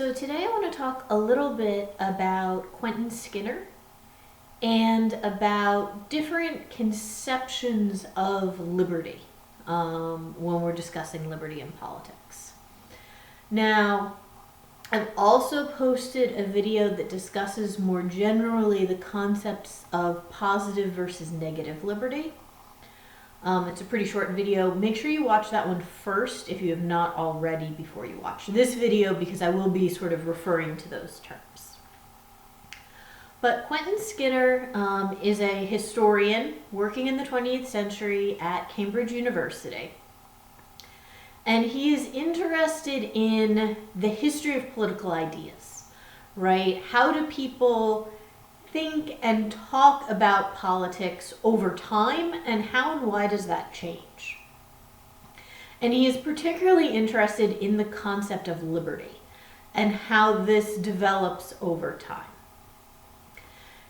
So today I want to talk a little bit about Quentin Skinner and about different conceptions of liberty when we're discussing liberty in politics. Now, I've also posted a video that discusses more generally the concepts of positive versus negative liberty. It's a pretty short video. Make sure you watch that one first if you have not already before you watch this video, because I will be sort of referring to those terms. But Quentin Skinner is a historian working in the 20th century at Cambridge University. And he is interested in the history of political ideas, right? How do people think and talk about politics over time, and how and why does that change? And he is particularly interested in the concept of liberty and how this develops over time.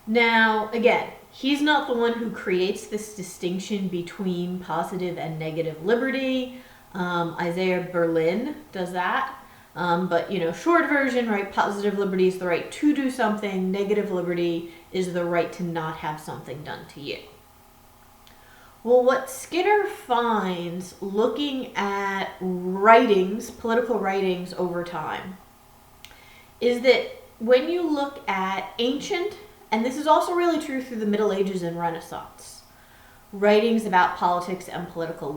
Now, again, he's not the one who creates this distinction between positive and negative liberty. Isaiah Berlin does that. But, short version, right? Positive liberty is the right to do something. Negative liberty is the right to not have something done to you. Well, what Skinner finds looking at writings, political writings over time, is that when you look at ancient, and this is also really true through the Middle Ages and Renaissance, writings about politics and political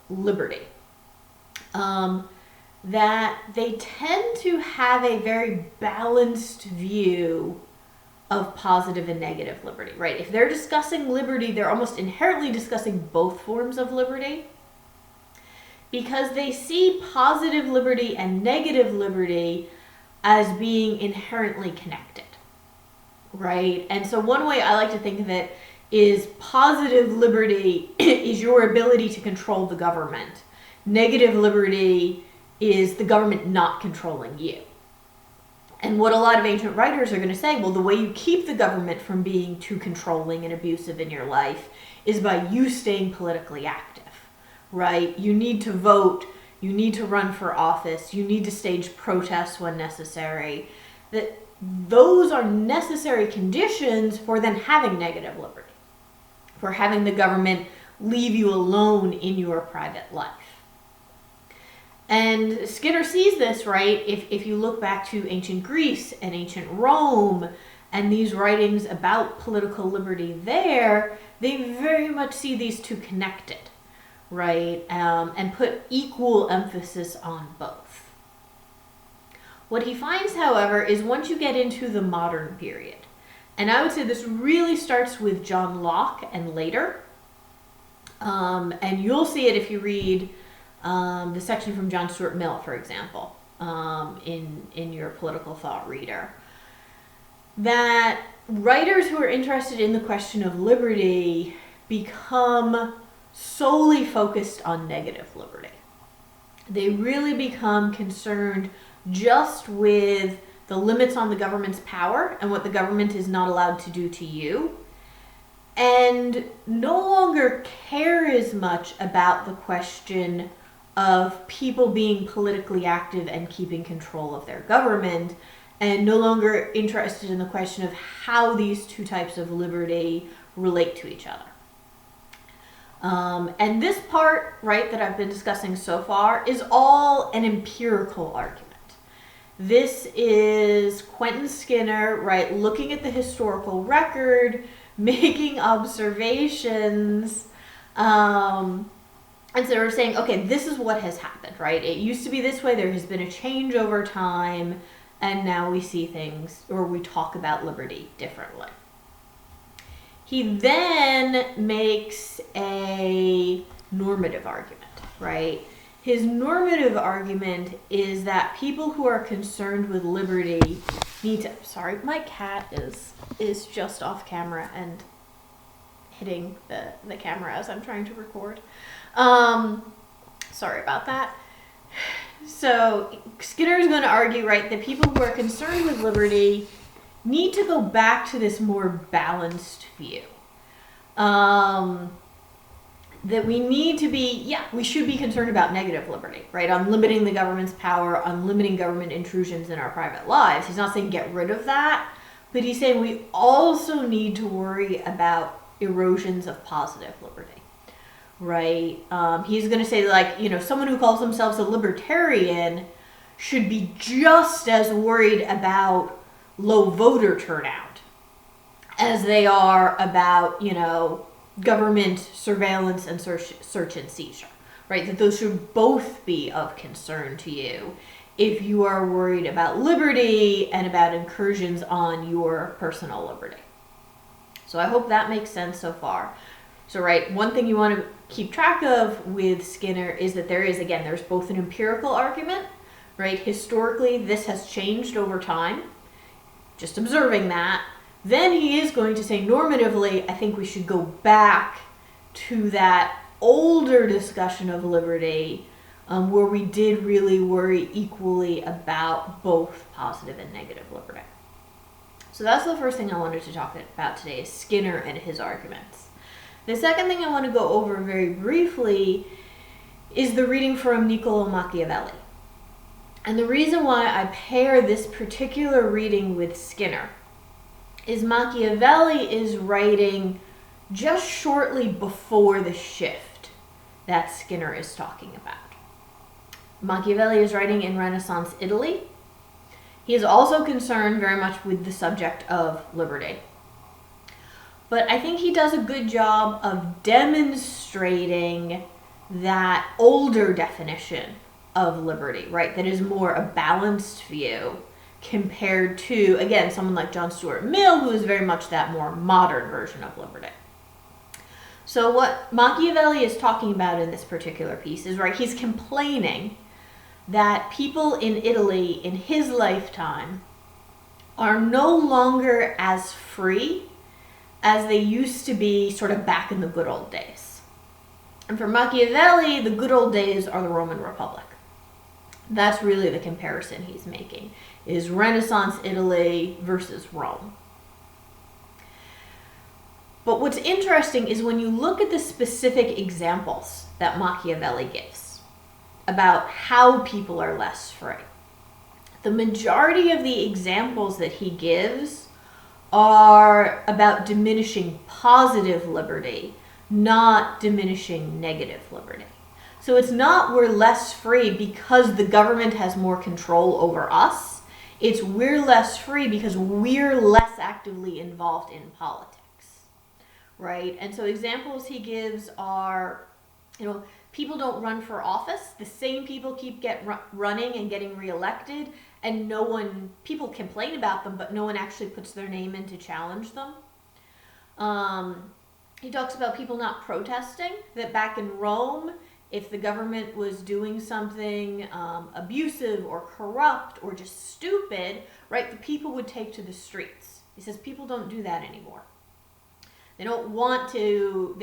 liberty, that they tend to have a very balanced view of positive and negative liberty, right? If they're discussing liberty, they're almost inherently discussing both forms of liberty, because they see positive liberty and negative liberty as being inherently connected, right? And so one way I like to think of it is positive liberty is your ability to control the government. Negative liberty is the government not controlling you. And what a lot of ancient writers are going to say, well, the way you keep the government from being too controlling and abusive in your life is by you staying politically active, right? You need to vote, you need to run for office, you need to stage protests when necessary. That those are necessary conditions for then having negative liberty, for having the government leave you alone in your private life. And Skinner sees this, right? If you look back to ancient Greece and ancient Rome and these writings about political liberty there, they very much see these two connected, right? And put equal emphasis on both. What he finds, however, is once you get into the modern period, and I would say this really starts with John Locke and later, and you'll see it if you read the section from John Stuart Mill, for example, in your political thought reader, that writers who are interested in the question of liberty become solely focused on negative liberty. They really become concerned just with the limits on the government's power and what the government is not allowed to do to you, and no longer care as much about the question of people being politically active and keeping control of their government, and no longer interested in the question of how these two types of liberty relate to each other. And this part, right, that I've been discussing so far is all an empirical argument. This is Quentin Skinner, right, looking at the historical record, making observations, and so we're saying, okay, this is what has happened, right? It used to be this way, there has been a change over time, and now we see things, or we talk about liberty differently. He then makes a normative argument, right? His normative argument is that people who are concerned with liberty need to, sorry, my cat is just off camera and hitting the camera as I'm trying to record. Sorry about that. So Skinner is going to argue, right, that people who are concerned with liberty need to go back to this more balanced view. that we need to be, we should be concerned about negative liberty, right? On limiting the government's power, on limiting government intrusions in our private lives. He's not saying get rid of that, but he's saying we also need to worry about erosions of positive liberty, right? He's going to say, like, someone who calls themselves a libertarian should be just as worried about low voter turnout as they are about, government surveillance and search and seizure, right? That those should both be of concern to you if you are worried about liberty and about incursions on your personal liberty. So I hope that makes sense so far. So, right, one thing you want to keep track of with Skinner is that there's both an empirical argument, right? Historically, this has changed over time. Just observing that. Then he is going to say normatively, I think we should go back to that older discussion of liberty where we did really worry equally about both positive and negative liberty. So that's the first thing I wanted to talk about today is Skinner and his arguments. The second thing I want to go over very briefly is the reading from Niccolo Machiavelli. And the reason why I pair this particular reading with Skinner is Machiavelli is writing just shortly before the shift that Skinner is talking about. Machiavelli is writing in Renaissance Italy. He is also concerned very much with the subject of liberty. But I think he does a good job of demonstrating that older definition of liberty, right? That is more a balanced view compared to, again, someone like John Stuart Mill, who is very much that more modern version of liberty. So what Machiavelli is talking about in this particular piece is, right, he's complaining that people in Italy in his lifetime are no longer as free as they used to be sort of back in the good old days. And for Machiavelli, the good old days are the Roman Republic. That's really the comparison he's making, is Renaissance Italy versus Rome. But what's interesting is when you look at the specific examples that Machiavelli gives about how people are less free, the majority of the examples that he gives are about diminishing positive liberty, not diminishing negative liberty. So it's not we're less free because the government has more control over us. It's we're less free because we're less actively involved in politics, right? And so examples he gives are, people don't run for office. The same people keep running and getting reelected, and people complain about them, but no one actually puts their name in to challenge them. He talks about people not protesting, that back in Rome, if the government was doing something abusive or corrupt or just stupid, right, the people would take to the streets. He says people don't do that anymore. They don't want to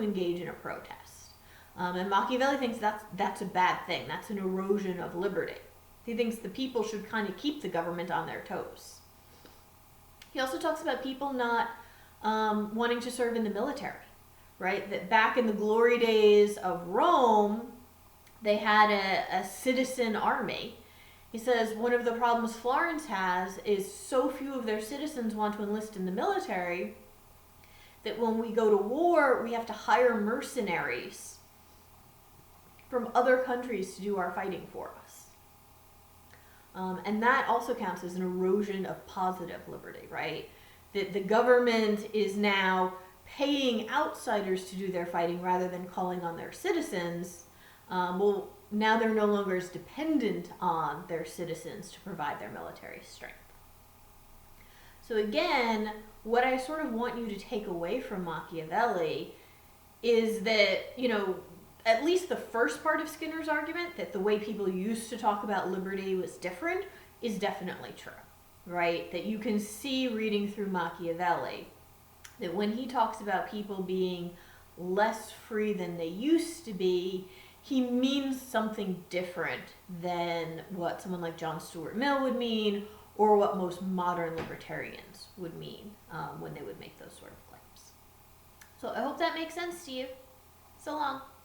engage in a protest. And Machiavelli thinks that's a bad thing. That's an erosion of liberty. He thinks the people should kind of keep the government on their toes. He also talks about people not wanting to serve in the military. Right, that back in the glory days of Rome, they had a citizen army. He says one of the problems Florence has is so few of their citizens want to enlist in the military that when we go to war, we have to hire mercenaries from other countries to do our fighting for us. And that also counts as an erosion of positive liberty, right? That the government is now paying outsiders to do their fighting rather than calling on their citizens. Now they're no longer as dependent on their citizens to provide their military strength. So again, what I sort of want you to take away from Machiavelli is that, at least the first part of Skinner's argument, that the way people used to talk about liberty was different, is definitely true, right? That you can see reading through Machiavelli that when he talks about people being less free than they used to be, he means something different than what someone like John Stuart Mill would mean, or what most modern libertarians would mean when they would make those sort of claims. So I hope that makes sense to you. So long.